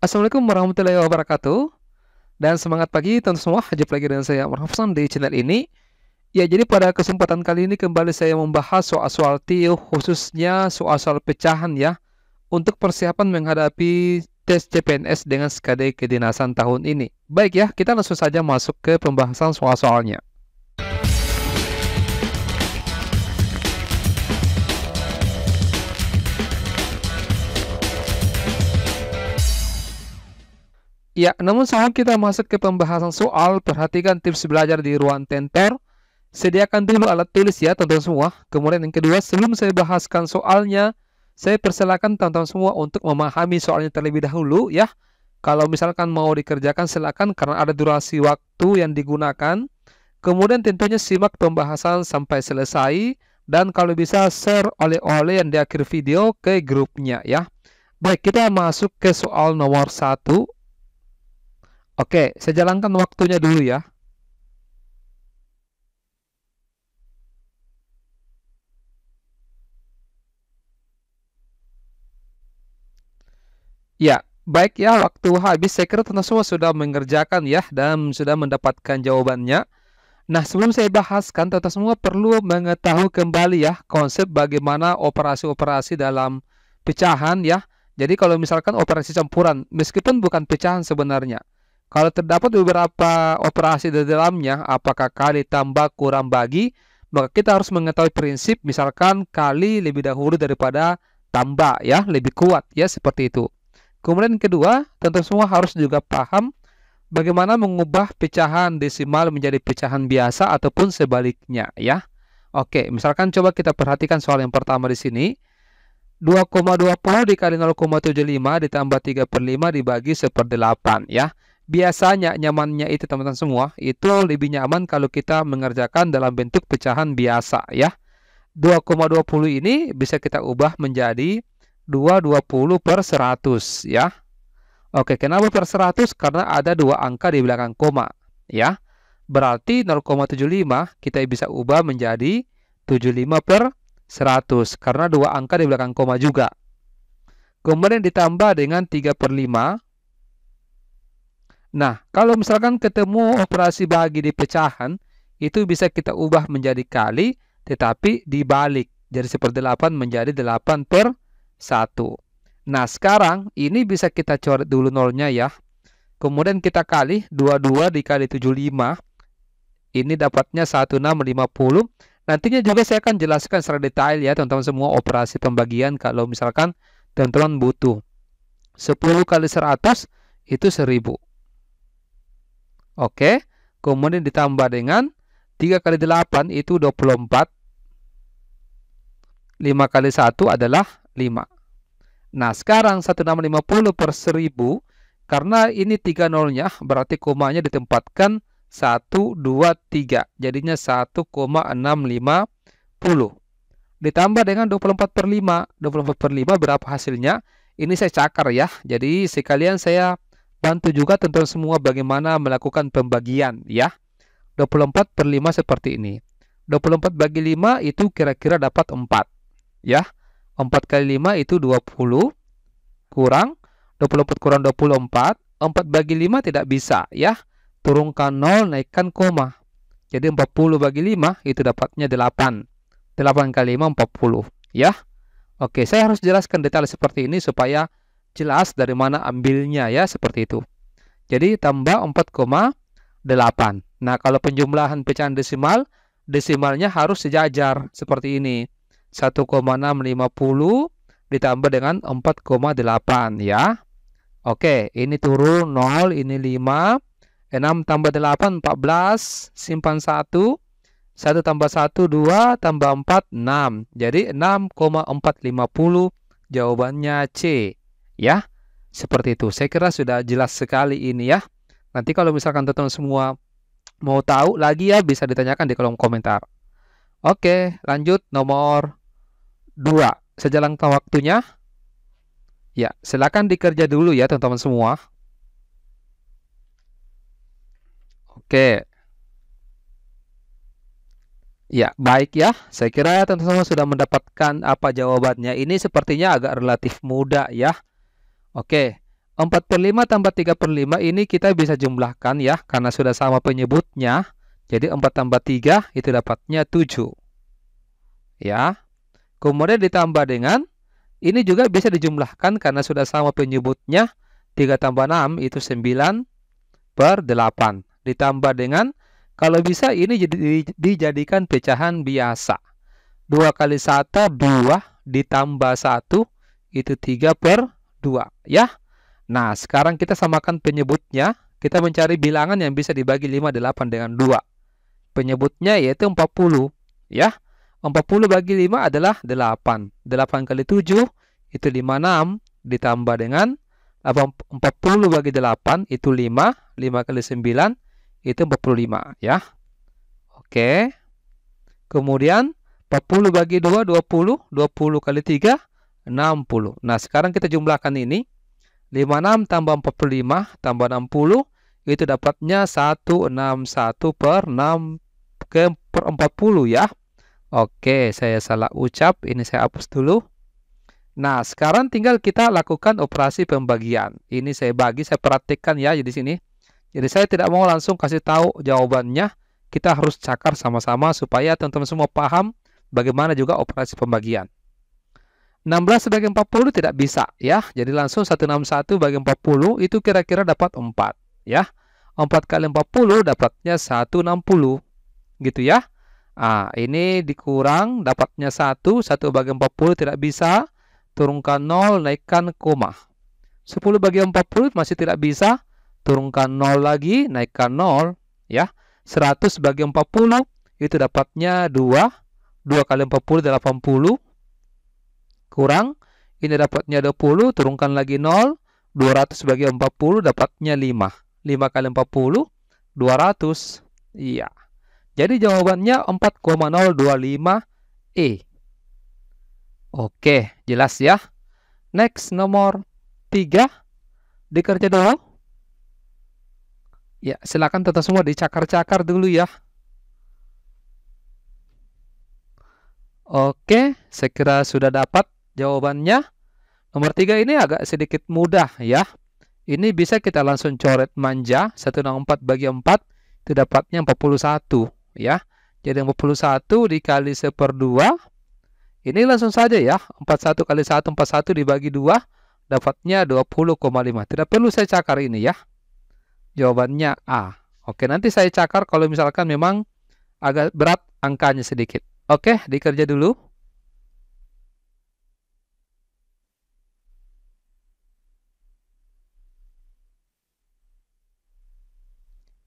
Assalamualaikum warahmatullahi wabarakatuh. Dan semangat pagi teman semua. Jumpa lagi dengan saya Muhammad Hafsan di channel ini. Ya, jadi pada kesempatan kali ini kembali saya membahas soal-soal TIO, khususnya soal-soal pecahan ya, untuk persiapan menghadapi tes CPNS dengan SKD kedinasan tahun ini. Baik ya, kita langsung saja masuk ke pembahasan soal-soalnya. Ya, namun sebelum kita masuk ke pembahasan soal, perhatikan tips belajar di ruang tentor. Sediakan dulu alat tulis ya teman-teman semua. Kemudian yang kedua, sebelum saya bahaskan soalnya, saya persilakan teman-teman semua untuk memahami soalnya terlebih dahulu ya. Kalau misalkan mau dikerjakan silakan karena ada durasi waktu yang digunakan. Kemudian tentunya simak pembahasan sampai selesai. Dan kalau bisa share oleh-oleh yang di akhir video ke grupnya ya. Baik, kita masuk ke soal nomor 1. Oke, saya jalankan waktunya dulu ya. Ya, baik ya, waktu habis. Saya kira teman semua sudah mengerjakan ya dan sudah mendapatkan jawabannya. Nah, sebelum saya bahaskan, teman semua perlu mengetahui kembali ya konsep bagaimana operasi-operasi dalam pecahan ya. Jadi kalau misalkan operasi campuran, meskipun bukan pecahan sebenarnya, kalau terdapat beberapa operasi di dalamnya, apakah kali, tambah, kurang, bagi, maka kita harus mengetahui prinsip, misalkan kali lebih dahulu daripada tambah ya, lebih kuat ya, seperti itu. Kemudian kedua, tentu semua harus juga paham bagaimana mengubah pecahan desimal menjadi pecahan biasa ataupun sebaliknya ya. Oke, misalkan coba kita perhatikan soal yang pertama di sini. 2,20 dikali 0,75 ditambah 3/5 dibagi 1/8 ya. Biasanya nyamannya itu teman-teman semua, itu lebih nyaman kalau kita mengerjakan dalam bentuk pecahan biasa ya. 2,20 ini bisa kita ubah menjadi 220/100 ya. Oke, kenapa per 100? Karena ada dua angka di belakang koma ya. Berarti 0,75 kita bisa ubah menjadi 75/100 karena dua angka di belakang koma juga. Kemudian ditambah dengan 3/5. Nah, kalau misalkan ketemu operasi bagi di pecahan, itu bisa kita ubah menjadi kali, tetapi dibalik. Jadi 1/8 menjadi 8/1. Nah, sekarang ini bisa kita coret dulu nolnya ya. Kemudian kita kali 22 dikali 75. Ini dapatnya 1650. Nantinya juga saya akan jelaskan secara detail ya teman-teman semua operasi pembagian kalau misalkan teman-teman butuh. 10 kali 100 itu 1000. Oke, kemudian ditambah dengan 3 kali 8 itu 24. 5 kali 1 adalah 5. Nah, sekarang 1650/1000, karena ini 3 nolnya, berarti komanya ditempatkan 1, 2, 3. Jadinya 1,650. Ditambah dengan 24/5. 24/5 berapa hasilnya? Ini saya cakar ya. Jadi sekalian saya bantu juga teman-teman semua bagaimana melakukan pembagian ya. 24/5 seperti ini. 24 bagi 5 itu kira-kira dapat 4 ya. 4 kali 5 itu 20 kurang 24 kurang 24. 4 bagi 5 tidak bisa ya. Turunkan 0, naikkan koma. Jadi 40 bagi 5 itu dapatnya 8. 8 kali 5 40 ya. Oke, saya harus jelaskan detail seperti ini supaya jelas dari mana ambilnya ya, seperti itu. Jadi tambah 4,8. Nah, kalau penjumlahan pecahan desimal, desimalnya harus sejajar seperti ini. 1,650 ditambah dengan 4,8 ya. Oke, ini turun 0, ini 5. 6 tambah 8, 14. Simpan 1. 1 tambah 1, 2. Tambah 4, 6. Jadi 6,450 jawabannya C. Ya, seperti itu. Saya kira sudah jelas sekali ini ya. Nanti kalau misalkan teman-teman semua mau tahu lagi ya, bisa ditanyakan di kolom komentar. Oke, lanjut nomor 2. Saya jalankan waktunya. Ya, silakan dikerja dulu ya teman-teman semua. Oke. Ya, baik ya. Saya kira teman-teman sudah mendapatkan apa jawabannya. Ini sepertinya agak relatif mudah ya. Oke. 4/5 tambah 3/5 ini kita bisa jumlahkan ya, karena sudah sama penyebutnya. Jadi 4 tambah 3 itu dapatnya 7. Ya. Kemudian ditambah dengan, ini juga bisa dijumlahkan karena sudah sama penyebutnya. 3 tambah 6 itu 9/8. Ditambah dengan, kalau bisa ini dijadikan pecahan biasa. 2 kali 1, 2, ditambah 1, itu 3/2. Ya. Nah, sekarang kita samakan penyebutnya. Kita mencari bilangan yang bisa dibagi 58 dengan 2. Penyebutnya yaitu 40. Ya. 40 bagi 5 adalah 8. 8 kali 7 itu 56. Ditambah dengan 40 bagi 8 itu 5. 5 kali 9 itu 45. Ya. Oke. Kemudian 40 bagi 2, 20. 20 kali 3, 60. Nah, sekarang kita jumlahkan ini. 56 tambah 45 tambah 60 itu dapatnya 161/6 per 40 ya. Oke, saya salah ucap. Ini saya hapus dulu. Nah, sekarang tinggal kita lakukan operasi pembagian. Ini saya bagi, saya perhatikan ya di sini. Jadi saya tidak mau langsung kasih tahu jawabannya. Kita harus cakar sama-sama supaya teman-teman semua paham bagaimana juga operasi pembagian. 16 sebagai 40 tidak bisa ya. Jadi langsung 161 bagi 40 itu kira-kira dapat 4 ya. 4 kali 40 dapatnya 160 gitu ya. Nah, ini dikurang dapatnya 1 bagi 40 tidak bisa. Turunkan 0, naikkan koma. 10 bagi 40 masih tidak bisa. Turunkan 0 lagi, naikkan 0 ya. 100 bagi 40 itu dapatnya 2. 2 kali 40 80. Kurang, ini dapatnya 20, turunkan lagi 0, 200 bagi 40 dapatnya 5. 5 kali 40, 200. Iya. Jadi jawabannya 4,025E. Oke, jelas ya. Next, nomor 3. Dikerja dulu. Ya, silakan teman semua dicakar-cakar dulu ya. Oke, saya kira sudah dapat jawabannya. Nomor 3 ini agak sedikit mudah ya. Ini bisa kita langsung coret manja. 164 bagi 4 itu dapatnya 41 ya. Jadi 41 dikali 1/2. Ini langsung saja ya. 41 kali 1, 41 dibagi 2 dapatnya 20,5. Tidak perlu saya cakar ini ya. Jawabannya A. Oke, nanti saya cakar kalau misalkan memang agak berat angkanya sedikit. Oke, dikerja dulu.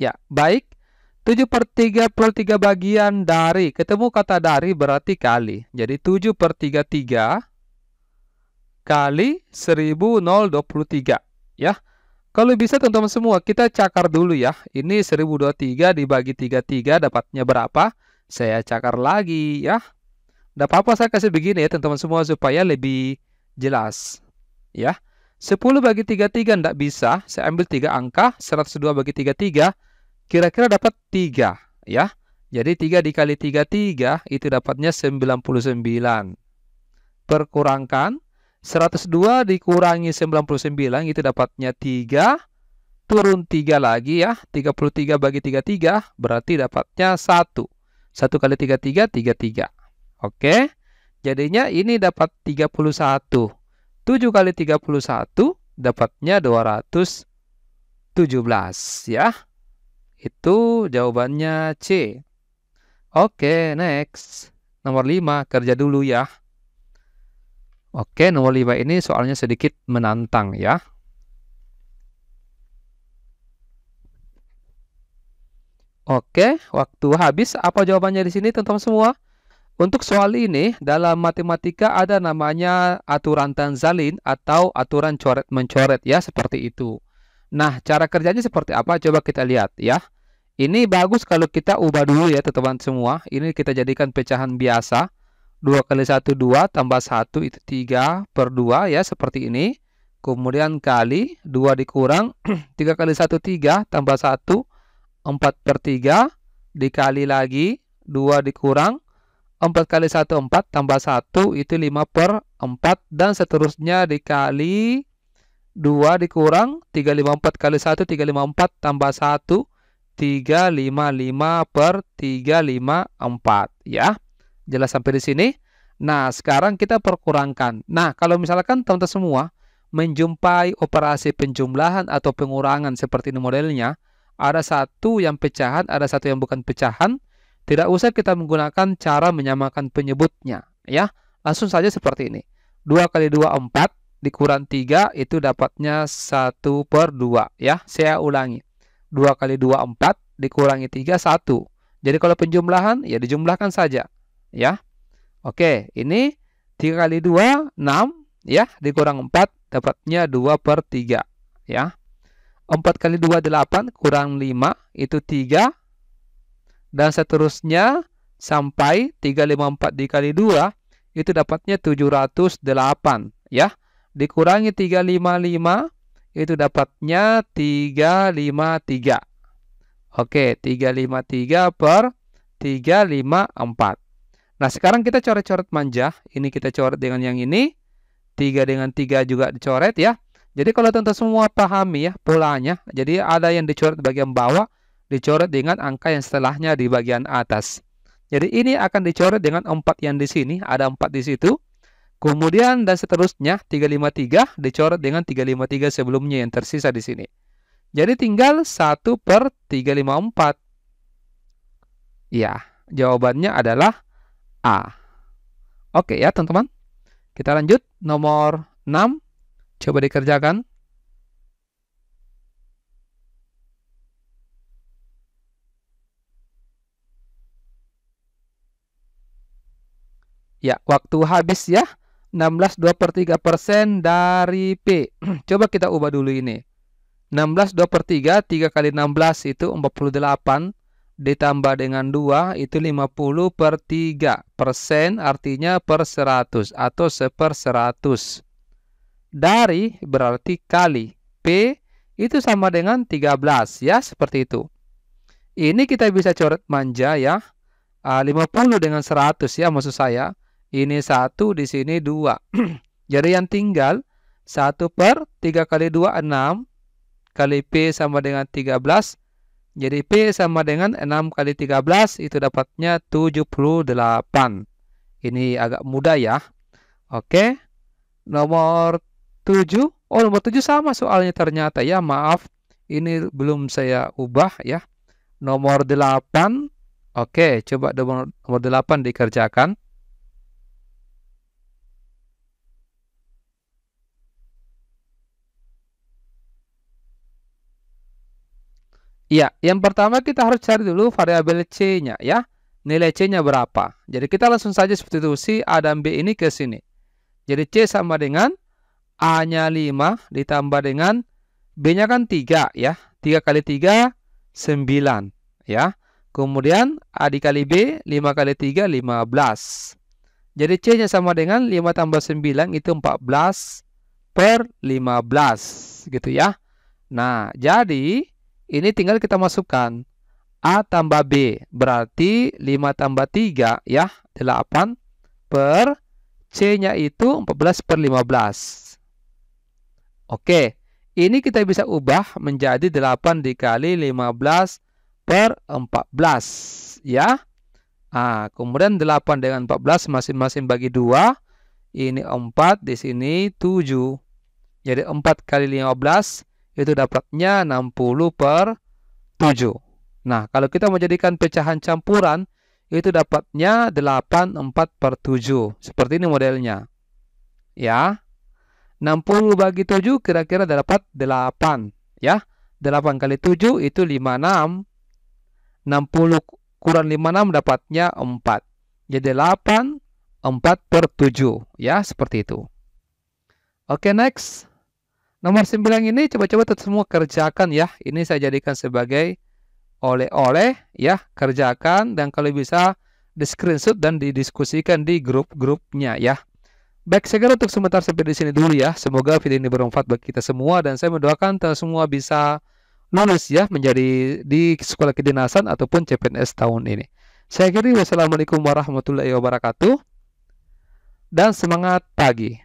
Ya, baik. 7/3 bagian dari. Ketemu kata dari berarti kali. Jadi 7/3 kali 1023. Ya. Kalau bisa teman-teman semua, kita cakar dulu ya. Ini 1023 dibagi 33 dapatnya berapa? Saya cakar lagi ya. Tidak apa-apa saya kasih begini ya teman-teman semua supaya lebih jelas. Ya. 10 bagi 33 tidak bisa. Saya ambil 3 angka. 102 bagi 33. Kira-kira dapat 3 ya. Jadi 3 dikali 33 itu dapatnya 99. Perkurangkan 102 dikurangi 99 itu dapatnya 3. Turun 3 lagi ya. 33 bagi 33 berarti dapatnya 1. 1 kali 33 33. Oke. Jadinya ini dapat 31. 7 kali 31 dapatnya 217 ya. Itu jawabannya C. Oke, next. Nomor 5, kerja dulu ya. Oke, nomor 5 ini soalnya sedikit menantang ya. Oke, waktu habis. Apa jawabannya di sini teman-teman semua? Untuk soal ini, dalam matematika ada namanya aturan Tanzalin atau aturan coret-mencoret ya, seperti itu. Nah, cara kerjanya seperti apa? Coba kita lihat ya. Ini bagus kalau kita ubah dulu ya teman-teman semua. Ini kita jadikan pecahan biasa. 2 kali 1, 2 tambah 1 itu 3/2 ya, seperti ini. Kemudian kali 2 dikurang 3 kali 1, 3 tambah 1 4/3 dikali lagi 2 dikurang 4 kali 1, 4 tambah 1 itu 5/4 dan seterusnya dikali 2 dikurang 354 kali 1, 354 tambah 1, 355 per 354 ya. Jelas sampai di sini? Nah, sekarang kita perkurangkan. Nah, kalau misalkan teman-teman semua menjumpai operasi penjumlahan atau pengurangan seperti ini modelnya, ada satu yang pecahan, ada satu yang bukan pecahan, tidak usah kita menggunakan cara menyamakan penyebutnya ya. Langsung saja seperti ini. 2 kali 2 4 dikurang 3 itu dapatnya 1 per 2 ya. Saya ulangi. 2 kali 2 4 dikurangi 3 1. Jadi kalau penjumlahan ya dijumlahkan saja ya. Oke, ini 3 kali 2 6 ya, dikurang 4 dapatnya 2 per 3 ya. 4 kali 2 8 kurang 5 itu 3 dan seterusnya sampai 354 dikali 2 itu dapatnya 708 ya. Dikurangi 355 itu dapatnya 353. Oke, 353 per 354. Nah, sekarang kita coret-coret manja. Ini kita coret dengan yang ini. 3 dengan 3 juga dicoret ya. Jadi kalau teman-teman semua pahami ya polanya. Jadi ada yang dicoret di bagian bawah, dicoret dengan angka yang setelahnya di bagian atas. Jadi ini akan dicoret dengan 4 yang di sini. Ada 4 di situ. Kemudian dan seterusnya 353 dicoret dengan 353 sebelumnya yang tersisa di sini. Jadi tinggal 1 per 354. Ya, jawabannya adalah A. Oke ya teman-teman. Kita lanjut nomor 6. Coba dikerjakan. Ya, waktu habis ya. 16 2/3% dari P. Coba kita ubah dulu ini. 16 2/3, 3 kali 16 itu 48. Ditambah dengan 2 itu 50 per 3 persen, artinya per 100 atau 1/100. Dari berarti kali P itu sama dengan 13 ya, seperti itu. Ini kita bisa coret manja ya. 50 dengan 100 ya maksud saya. Ini 1 di sini 2. Jadi yang tinggal 1 per 3 kali 2 6 kali P sama dengan 13. Jadi P sama dengan 6 kali 13 itu dapatnya 78. Ini agak mudah ya. Oke. Nomor 7. Oh, nomor 7 sama soalnya ternyata ya. Maaf. Ini belum saya ubah ya. Nomor 8. Oke, coba nomor 8 dikerjakan. Iya, yang pertama kita harus cari dulu variabel C-nya ya. Nilai C-nya berapa. Jadi kita langsung saja substitusi A dan B ini ke sini. Jadi C sama dengan A-nya 5 ditambah dengan B-nya kan 3 ya. 3 kali 3, 9 ya. Kemudian A dikali B, 5 kali 3, 15. Jadi C-nya sama dengan 5 tambah 9 itu 14 per 15 gitu ya. Nah, jadi ini tinggal kita masukkan A tambah B. Berarti 5 tambah 3 ya. 8 per C-nya itu 14 per 15. Oke. Ini kita bisa ubah menjadi 8 dikali 15 per 14. Ya. Nah, kemudian 8 dengan 14 masing-masing bagi 2. Ini 4, di sini 7. Jadi 4 kali 15 itu dapatnya 60 per 7. Nah, kalau kita menjadikan pecahan campuran, itu dapatnya 8 4 per 7. Seperti ini modelnya. Ya. 60 bagi 7 kira-kira dapat 8. Ya. 8 kali 7 itu 56. 60 kurang 56 dapatnya 4. Jadi 8 4 per 7. Ya, seperti itu. Oke, next. Nomor 9 ini coba-coba semua kerjakan ya. Ini saya jadikan sebagai oleh-oleh ya. Kerjakan dan kalau bisa di screenshot dan didiskusikan di grup-grupnya ya. Baik, saya kira untuk sebentar sampai di sini dulu ya. Semoga video ini bermanfaat bagi kita semua dan saya mendoakan kita semua bisa lulus ya menjadi di sekolah kedinasan ataupun CPNS tahun ini. Saya kira wassalamualaikum warahmatullahi wabarakatuh dan semangat pagi.